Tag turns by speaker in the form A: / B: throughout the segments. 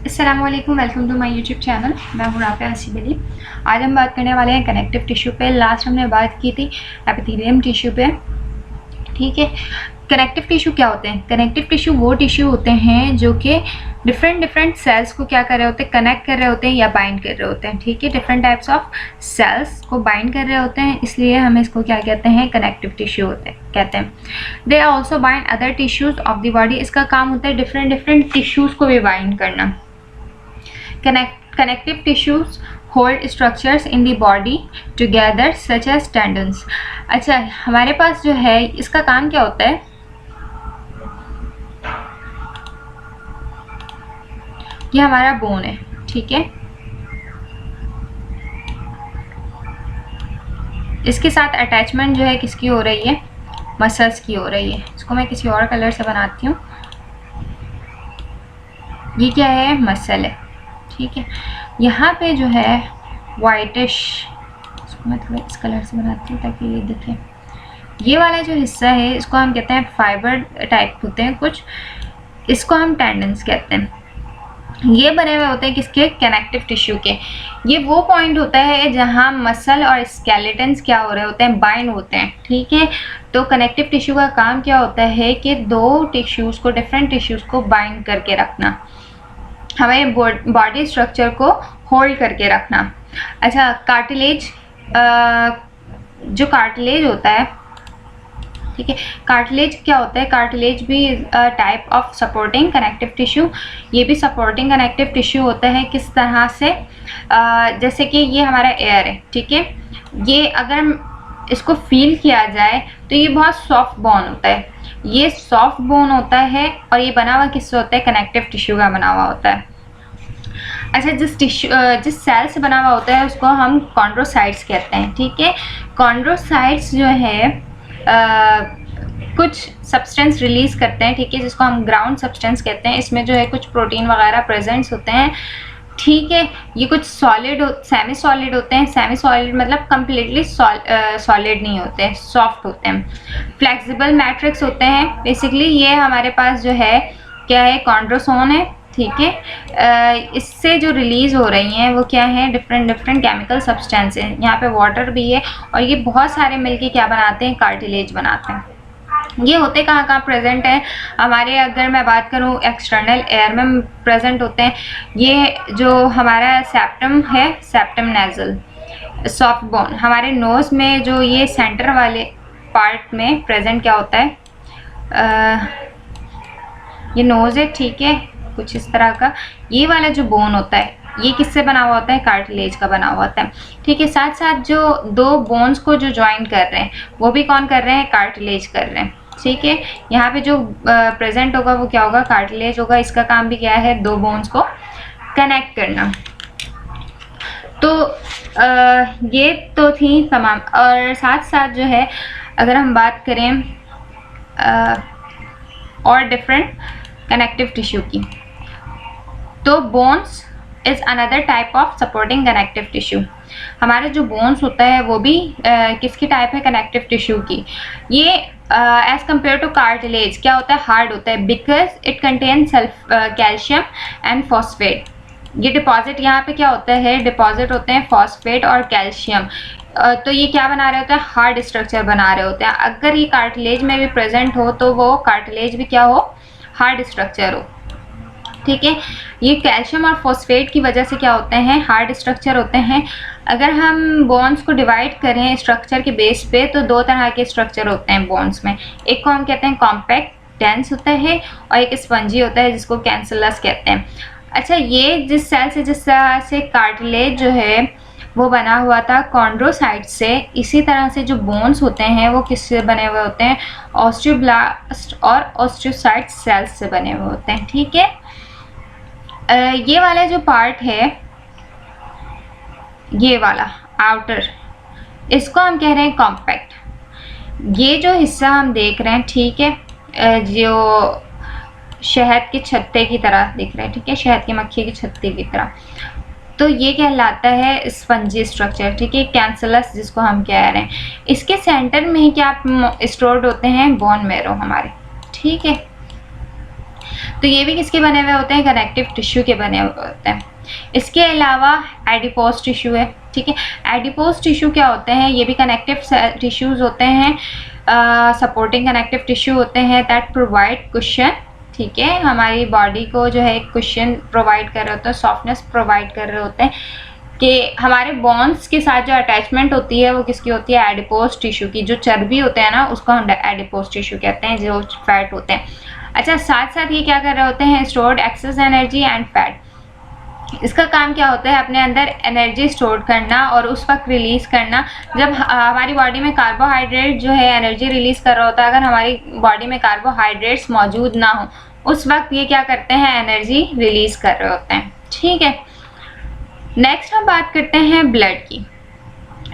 A: अस्सलामुअलैकुम, welcome to my YouTube channel. मैं हूँ राफ़िया हसीब अली। आज हम बात करने वाले हैं कनेक्टिव टिश्यू पे। लास्ट हमने बात की थी एपिथेलियम टिश्यू पे, ठीक है। कनेक्टिव टिश्यू क्या होते हैं? कनेक्टिव टिश्यू वो टिश्यू होते हैं जो कि डिफरेंट सेल्स को क्या कर रहे होते हैं, कनेक्ट कर रहे होते हैं या बाइंड कर रहे होते हैं, ठीक है। डिफरेंट टाइप्स ऑफ सेल्स को बाइंड कर रहे होते हैं, इसलिए हम इसको क्या कहते हैं, कनेक्टिव टिश्यू होते हैं कहते हैं। They are also bind other tissues of the body. इसका काम होता है डिफरेंट टिश्यूज को भी बाइंड करना। Connective tissues hold structures in the body together such as tendons। अच्छा, हमारे पास जो है इसका काम क्या होता है, ये हमारा बोन है, ठीक है। इसके साथ अटैचमेंट जो है किसकी हो रही है, मसल्स की हो रही है। इसको मैं किसी और कलर से बनाती हूँ। ये क्या है, मसल है, ठीक है। यहाँ पे जो है वाइटिश, इसको मैं थोड़ा इस कलर से बनाती हूँ ताकि ये दिखे। ये वाला जो हिस्सा है इसको हम कहते हैं फाइबर टाइप होते हैं कुछ, इसको हम टेंडन्स कहते हैं। ये बने हुए होते हैं किसके, कनेक्टिव टिश्यू के। ये वो पॉइंट होता है जहाँ मसल और स्केलेटन्स क्या हो रहे होते हैं, बाइंड होते हैं, ठीक है। तो कनेक्टिव टिश्यू का काम क्या होता है कि दो टिश्यूज़ को, डिफरेंट टिश्यूज़ को बाइंड करके रखना, हमें बॉडी स्ट्रक्चर को होल्ड करके रखना। अच्छा, कार्टिलेज, जो कार्टिलेज होता है, ठीक है। कार्टिलेज क्या होता है, कार्टिलेज भी type of supporting connective tissue. ये भी सपोर्टिंग कनेक्टिव टिश्यू होता है। किस तरह से, जैसे कि ये हमारा एयर है, ठीक है। ये अगर इसको फील किया जाए तो ये बहुत सॉफ्ट बोन होता है, ये सॉफ्ट बोन होता है और ये बना हुआ किससे होता है, कनेक्टिव टिश्यू का बना हुआ होता है। अच्छा, जिस सेल से बना हुआ होता है उसको हम कॉन्ड्रोसाइट्स कहते हैं, ठीक है। कॉन्ड्रोसाइट्स जो है कुछ सब्सटेंस रिलीज करते हैं, ठीक है, जिसको हम ग्राउंड सब्सटेंस कहते हैं। इसमें जो है कुछ प्रोटीन वगैरह प्रेजेंट्स होते हैं, ठीक है। ये कुछ सॉलिड, सेमी सॉलिड होते हैं। सेमी सॉलिड मतलब कम्प्लीटली सॉलिड नहीं होते हैं, सॉफ्ट होते हैं। फ्लेक्सिबल मैट्रिक्स होते हैं। बेसिकली ये हमारे पास जो है क्या है, कॉन्ड्रोसोम है, ठीक है। इससे जो रिलीज हो रही हैं वो क्या है, डिफरेंट केमिकल सब्सटेंस है। यहाँ पे वाटर भी है और ये बहुत सारे मिलके क्या बनाते हैं, कार्टिलेज बनाते हैं। ये होते कहाँ प्रेजेंट है हमारे, अगर मैं बात करूँ एक्सटर्नल एयर में प्रेजेंट होते हैं। ये जो हमारा सेप्टम है, सेप्टम नेजल, सॉफ्ट बोन, हमारे नोज में जो ये सेंटर वाले पार्ट में प्रेजेंट क्या होता है, ये नोज है, ठीक है, कुछ इस तरह का। ये वाला जो बोन होता है ये किससे बना हुआ होता है, कार्टिलेज का बना हुआ होता है, ठीक है। साथ साथ जो दो बोन्स को जो ज्वाइन कर रहे हैं वो भी कौन कर रहे हैं, कार्टिलेज कर रहे हैं, ठीक है। यहाँ पे जो प्रेजेंट होगा वो क्या होगा, कार्टिलेज होगा। इसका काम भी क्या है, दो बोन्स को कनेक्ट करना। तो ये तो थी तमाम। और साथ साथ जो है अगर हम बात करें और डिफरेंट कनेक्टिव टिश्यू की, तो bones is another type of supporting connective tissue. हमारे जो बोन्स होता है वो भी किसकी टाइप है, कनेक्टिव टिश्यू की। ये एज कम्पेयर टू कार्टिलेज क्या होता है, हार्ड होता है, because it contain calcium and phosphate. ये डिपॉजिट यहाँ पे क्या होता है, डिपॉजिट होते हैं फॉस्फेट और कैल्शियम। तो ये क्या बना रहे होते हैं, हार्ड स्ट्रक्चर बना रहे होते हैं। अगर ये कार्टिलेज में भी प्रेजेंट हो तो वो कार्टिलेज भी क्या हो, हार्ड स्ट्रक्चर हो, ठीक है। ये कैल्शियम और फॉस्फेट की वजह से क्या होते हैं, हार्ड स्ट्रक्चर होते हैं। अगर हम बोन्स को डिवाइड करें स्ट्रक्चर के बेस पे तो दो तरह के स्ट्रक्चर होते हैं बोन्स में। एक को हम कहते हैं कॉम्पैक्ट डेंस होता है और एक स्पंजी होता है जिसको कैंसलस कहते हैं। अच्छा, ये जिस तरह से कार्टिलेज जो है वो बना हुआ था कॉन्ड्रोसाइट से, इसी तरह से जो बोन्स होते हैं वो किससे बने हुए होते हैं, ऑस्टियोब्लास्ट और ऑस्टियोसाइट सेल्स से बने हुए होते हैं, ठीक है। ये वाला जो पार्ट है, ये वाला आउटर, इसको हम कह रहे हैं कॉम्पैक्ट। ये जो हिस्सा हम देख रहे हैं, ठीक है, जो शहद के छत्ते की तरह दिख रहा है, ठीक है, शहद की मक्खी के छत्ते की तरह, तो ये कहलाता है स्पंजी स्ट्रक्चर, ठीक है, कैंसलस जिसको हम कह रहे हैं। इसके सेंटर में ही क्या स्टोर्ड होते हैं, बोन मैरो हमारे, ठीक है। तो ये भी किसके बने हुए होते हैं, कनेक्टिव टिश्यू के बने हुए होते हैं। इसके अलावा एडिपोज टिश्यू है, ठीक है। एडिपोज टिश्यू क्या होते हैं, ये भी कनेक्टिव टिश्यूज होते हैं, सपोर्टिंग कनेक्टिव टिश्यू होते हैं दैट प्रोवाइड कुशन, ठीक है, हमारी बॉडी को जो है एक कुशन प्रोवाइड कर रहे होते हैं, सॉफ्टनेस प्रोवाइड कर रहे होते हैं कि हमारे बोन्स के साथ जो अटैचमेंट होती है वो किसकी होती है, एडिपोज टिश्यू की। जो चर्बी होते हैं ना उसको हम एडिपोज टिश्यू कहते हैं, जो फैट होते हैं। अच्छा, साथ साथ ये क्या कर रहे होते हैं, stored excess energy and fat. इसका काम क्या होता है, अपने अंदर एनर्जी स्टोर करना और उस वक्त रिलीज करना जब हमारी बॉडी में कार्बोहाइड्रेट जो है एनर्जी रिलीज कर रहा होता है। अगर हमारी बॉडी में कार्बोहाइड्रेट्स मौजूद ना हो उस वक्त ये क्या करते हैं, एनर्जी रिलीज कर रहे होते हैं, ठीक है। नेक्स्ट हम बात करते हैं ब्लड की।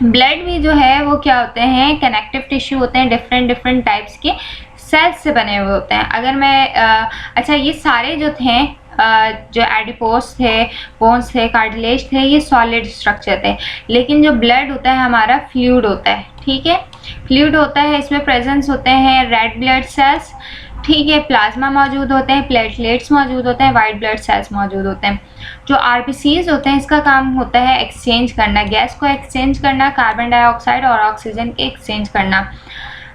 A: ब्लड भी जो है वो क्या होते हैं, कनेक्टिव टिश्यू होते हैं, डिफरेंट टाइप्स के सेल्स से बने हुए होते हैं। अगर मैं अच्छा, ये सारे जो थे जो एडिपोज थे, बोन्स थे, कार्टिलेज थे, ये सॉलिड स्ट्रक्चर थे। लेकिन जो ब्लड होता है हमारा फ्लूइड होता है, ठीक है, फ्लूइड होता है। इसमें प्रेजेंस होते हैं रेड ब्लड सेल्स, ठीक है, प्लाज्मा मौजूद होते हैं, प्लेटलेट्स मौजूद होते हैं, वाइट ब्लड सेल्स मौजूद होते हैं। जो आरबीसीज होते हैं इसका काम होता है एक्सचेंज करना, गैस को एक्सचेंज करना, कार्बन डाइऑक्साइड और ऑक्सीजन के एक्सचेंज करना।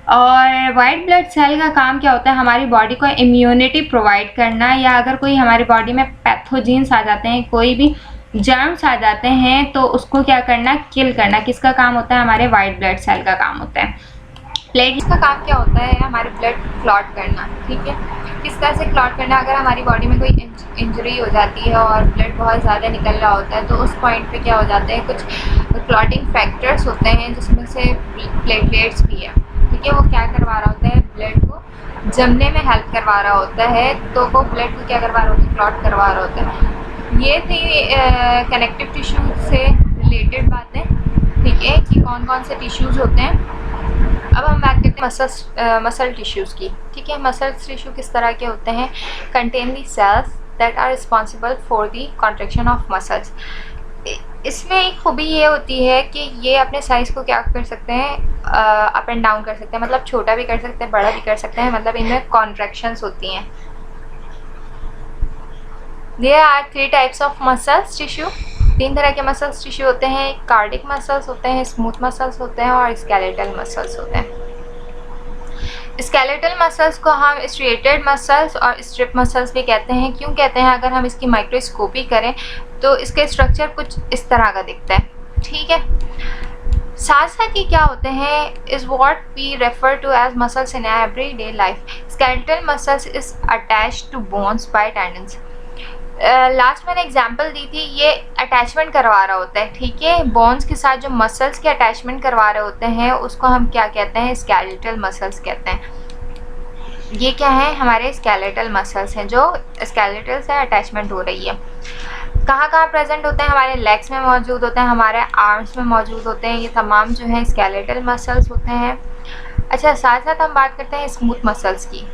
A: और वाइट ब्लड सेल का काम क्या होता है, हमारी बॉडी को इम्यूनिटी प्रोवाइड करना, या अगर कोई हमारी बॉडी में पैथोजेंस आ जाते हैं, कोई भी जर्म्स आ जाते हैं तो उसको क्या करना, किल करना। किसका काम होता है, हमारे वाइट ब्लड सेल का काम होता है। प्लेटलेट्स का काम क्या होता है, हमारे ब्लड क्लॉट करना, ठीक है। किस तरह से क्लॉट करना, अगर हमारी बॉडी में कोई इंजरी हो जाती है और ब्लड बहुत ज़्यादा निकल रहा होता है तो उस पॉइंट पे क्या हो जाते हैं, कुछ क्लॉटिंग फैक्टर्स होते हैं जिसमें से प्लेटलेट्स भी है, ठीक है। वो क्या करवा रहा होता है, ब्लड को जमने में हेल्प करवा रहा होता है, तो वो ब्लड को क्या करवा रहा होता है, क्लॉट करवा रहा होता है। ये थी कनेक्टिव टिश्यू से रिलेटेड बातें, ठीक है, कि कौन कौन से टिश्यूज़ होते हैं। अब हम बात करते हैं मसल टिश्यूज़ की, ठीक है। मसल टिश्यू किस तरह के होते हैं, contain the cells that are responsible for the contraction of muscles. इसमें एक खूबी ये होती है कि ये अपने साइज़ को क्या कर सकते हैं, अप एंड डाउन कर सकते हैं, मतलब छोटा भी कर सकते हैं, बड़ा भी कर सकते हैं, मतलब इनमें कॉन्ट्रैक्शंस होती हैं। There are 3 types of muscles tissue, 3 तरह के मसल्स टिश्यू होते हैं। कार्डिक मसल्स होते हैं, स्मूथ मसल्स होते हैं और स्केलेटल मसल्स होते हैं। स्केलेटल मसल्स को हम स्ट्रिएटेड मसल्स और स्ट्रिप मसल्स भी कहते हैं। क्यों कहते हैं, अगर हम इसकी माइक्रोस्कोपी करें तो इसके स्ट्रक्चर कुछ इस तरह का दिखता है, ठीक है। साथ साथ ये क्या होते हैं, is what we refer to as muscles in everyday life. Skeletal muscles is attached to bones by tendons. Last मैंने एग्जांपल दी थी, ये अटैचमेंट करवा रहा होता है, ठीक है, बोन्स के साथ जो मसल्स के अटैचमेंट करवा रहे होते हैं उसको हम क्या कहते हैं, स्केलेटल मसल्स कहते हैं। ये क्या है, हमारे स्केलेटल मसल्स हैं जो स्केलेटल से अटैचमेंट हो रही है। कहाँ कहाँ प्रेजेंट होते हैं, हमारे लेग्स में मौजूद होते हैं, हमारे आर्म्स में मौजूद होते हैं, ये तमाम जो हैं स्केलेटल मसल्स होते हैं। अच्छा, साथ साथ हम बात करते हैं स्मूथ मसल्स की।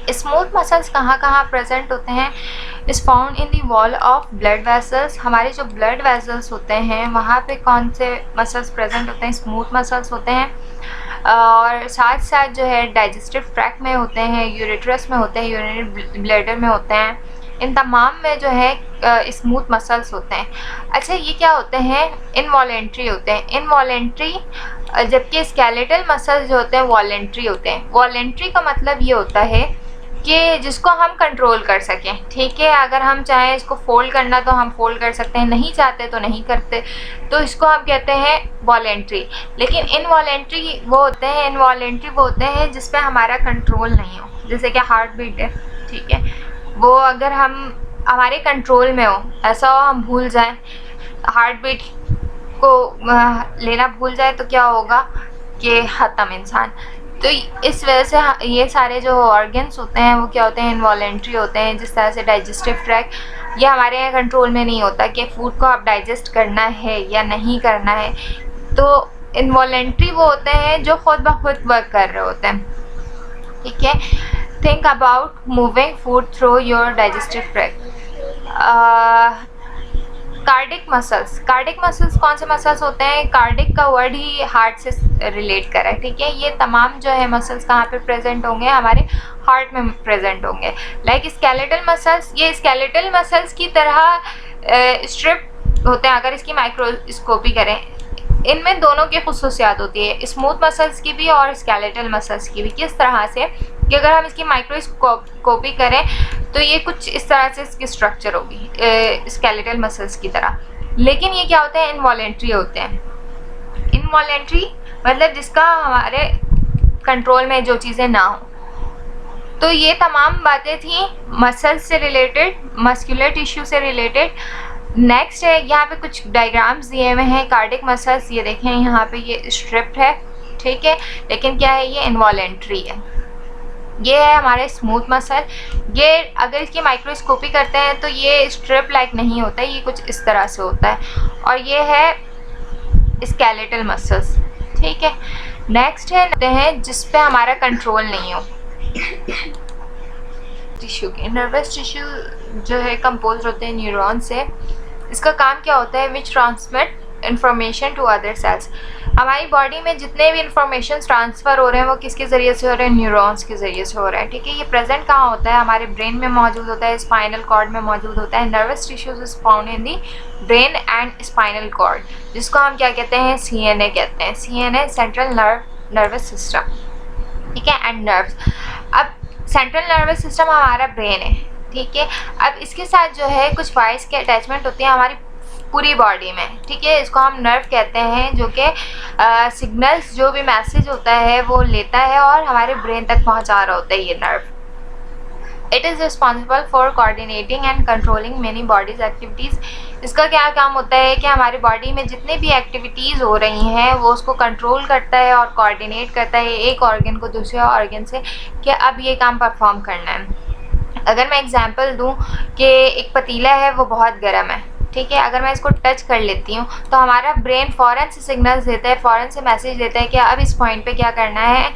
A: स्मूथ मसल्स कहाँ कहाँ प्रेजेंट होते हैं, is found in the wall of blood vessels. हमारे जो ब्लड वेसल्स होते हैं वहाँ पे कौन से मसल्स प्रेजेंट होते हैं, स्मूथ मसल्स होते हैं। और साथ साथ जो है डाइजेस्टिव ट्रैक्ट में होते हैं, यूरेट्रस में होते हैं, यूरिनरी ब्लैडर में होते हैं, इन तमाम में जो है स्मूथ मसल्स होते हैं। अच्छा, ये क्या होते हैं, इनवॉलेंट्री होते हैं, इनवॉलेंट्री, जबकि स्केलेटल मसल्स जो होते हैं वॉलेंट्री होते हैं। वॉलेंट्री का मतलब ये होता है कि जिसको हम कंट्रोल कर सकें, ठीक है। अगर हम चाहें इसको फोल्ड करना तो हम फोल्ड कर सकते हैं, नहीं चाहते तो नहीं करते, तो इसको हम कहते हैं वॉलेंट्री। लेकिन इनवॉलेंट्री वो होते हैं, इनवॉलेंट्री वो होते हैं जिस पे हमारा कंट्रोल नहीं हो, जैसे कि हार्ट बीट है, ठीक है, वो अगर हम हमारे कंट्रोल में हो, ऐसा हो हम भूल जाएं, हार्ट बीट को लेना भूल जाए तो क्या होगा कि ख़त्म इंसान। तो इस वजह से ये सारे जो ऑर्गन्स होते हैं वो क्या होते हैं, इनवॉलेंट्री होते हैं। जिस तरह से डाइजेस्टिव ट्रैक्ट, ये हमारे कंट्रोल में नहीं होता कि फ़ूड को आप डाइजेस्ट करना है या नहीं करना है, तो इनवॉलेंट्री वो होते हैं जो खुद ब खुद वर्क कर रहे होते हैं, ठीक है। Think about moving food through your digestive tract. Cardiac muscles कौन से मसल्स होते हैं? कार्डिक का वर्ड ही हार्ट से रिलेट करा है, ठीक है। ये तमाम जो है मसल्स कहाँ पे प्रेजेंट होंगे? हमारे हार्ट में प्रेजेंट होंगे। लाइक स्केलेटल मसल्स, ये स्केलेटल मसल्स की तरह स्ट्रिप होते हैं अगर इसकी माइक्रोस्कोपी करें। इनमें दोनों की खुसूसियात होती है, स्मूथ मसल्स की भी और स्केलेटल मसल्स की भी। किस तरह से कि अगर हम इसकी माइक्रोस्कोपी करें तो ये कुछ इस तरह से इसकी स्ट्रक्चर होगी स्केलेटल मसल्स की तरह। लेकिन ये क्या होते हैं? इनवॉलेंट्री होते हैं। इनवॉलेंट्री मतलब जिसका हमारे कंट्रोल में जो चीज़ें ना हो। तो ये तमाम बातें थी मसल्स से रिलेटेड, मस्कुलर टिश्यू से रिलेटेड। नेक्स्ट है यहाँ पे कुछ डायग्राम्स दिए हुए हैं कार्डिक मसल्स। ये देखें यहाँ पे ये स्ट्रिप्ड है, ठीक है, लेकिन क्या है? ये इनवॉलेंट्री है। ये है हमारे स्मूथ मसल। ये अगर इसकी माइक्रोस्कोपी करते हैं तो ये स्ट्रिप लाइक नहीं होता है, ये कुछ इस तरह से होता है। और ये है स्केलेटल मसल्स, ठीक है। नेक्स्ट है जिस पे हमारा कंट्रोल नहीं हो, टिश्यू के। नर्वस टिश्यू जो है कंपोज होते हैं न्यूरॉन से। इसका काम क्या होता है? Which transmit information to other cells. हमारी बॉडी में जितने भी इंफॉर्मेशन ट्रांसफ़र हो रहे हैं वो किसके ज़रिए से हो रहे हैं? न्यूरॉन्स के ज़रिए से हो रहे हैं, ठीक है। ये प्रेजेंट कहाँ होता है? हमारे ब्रेन में मौजूद होता है, स्पाइनल कॉर्ड में मौजूद होता है। Nervous tissues is found in the brain and spinal cord, जिसको हम क्या कहते हैं? CNA कहते हैं। CNA सेंट्रल नर्वस सिस्टम, ठीक है, एंड नर्व्स। अब सेंट्रल नर्वस सिस्टम हमारा ब्रेन है, ठीक है। अब इसके साथ जो है कुछ वायर्स के अटैचमेंट होती है हमारी पूरी बॉडी में, ठीक है। इसको हम नर्व कहते हैं, जो कि सिग्नल्स, जो भी मैसेज होता है वो लेता है और हमारे ब्रेन तक पहुंचा रहा होता है ये nerve. It is responsible for coordinating and controlling many bodies activities. इसका क्या काम होता है कि हमारी बॉडी में जितने भी एक्टिविटीज़ हो रही हैं वो उसको कंट्रोल करता है और कोऑर्डिनेट करता है एक ऑर्गन को दूसरे ऑर्गन से, कि अब ये काम परफॉर्म करना है। अगर मैं एग्जांपल दूं कि एक पतीला है वो बहुत गर्म है, ठीक है। अगर मैं इसको टच कर लेती हूँ तो हमारा ब्रेन फ़ौरन से सिग्नल्स देता है, फ़ौरन से मैसेज देता है कि अब इस पॉइंट पे क्या करना है?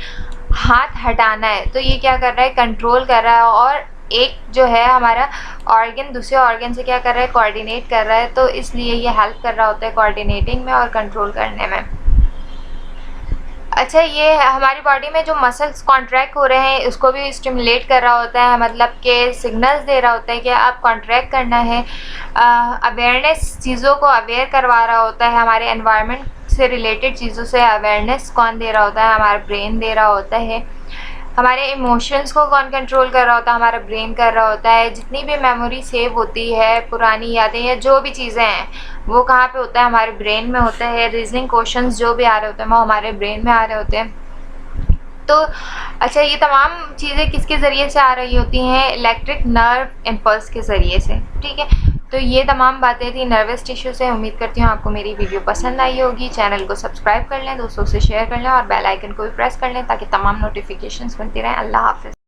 A: हाथ हटाना है। तो ये क्या कर रहा है? कंट्रोल कर रहा है। और एक जो है हमारा ऑर्गन दूसरे ऑर्गन से क्या कर रहा है? कोऑर्डिनेट कर रहा है। तो इसलिए ये हेल्प कर रहा होता है कोऑर्डिनेटिंग में और कंट्रोल करने में। अच्छा, ये हमारी बॉडी में जो मसल्स कॉन्ट्रैक्ट हो रहे हैं उसको भी स्टिमुलेट कर रहा होता है, मतलब कि सिग्नल्स दे रहा होता है कि आप कॉन्ट्रैक्ट करना है। अवेयरनेस, चीज़ों को अवेयर करवा रहा होता है। हमारे एनवायरनमेंट से रिलेटेड चीज़ों से अवेयरनेस कौन दे रहा होता है? हमारा ब्रेन दे रहा होता है। हमारे इमोशंस को कौन कंट्रोल कर रहा होता है? हमारा ब्रेन कर रहा होता है। जितनी भी मेमोरी सेव होती है, पुरानी यादें या जो भी चीज़ें हैं, वो कहाँ पे होता है? हमारे ब्रेन में होता है। रीजनिंग क्वेश्चंस जो भी आ रहे होते हैं वो हमारे ब्रेन में आ रहे होते हैं। तो अच्छा, ये तमाम चीज़ें किसके ज़रिए से आ रही होती हैं? इलेक्ट्रिक नर्व इम्पल्स के ज़रिए से, ठीक है। तो ये तमाम बातें थी नर्वस टिश्यू से। उम्मीद करती हूँ आपको मेरी वीडियो पसंद आई होगी। चैनल को सब्सक्राइब कर लें, दोस्तों से शेयर कर लें और बेल आइकन को भी प्रेस कर लें ताकि तमाम नोटिफिकेशंस मिलती रहें। अल्लाह हाफ़िज़।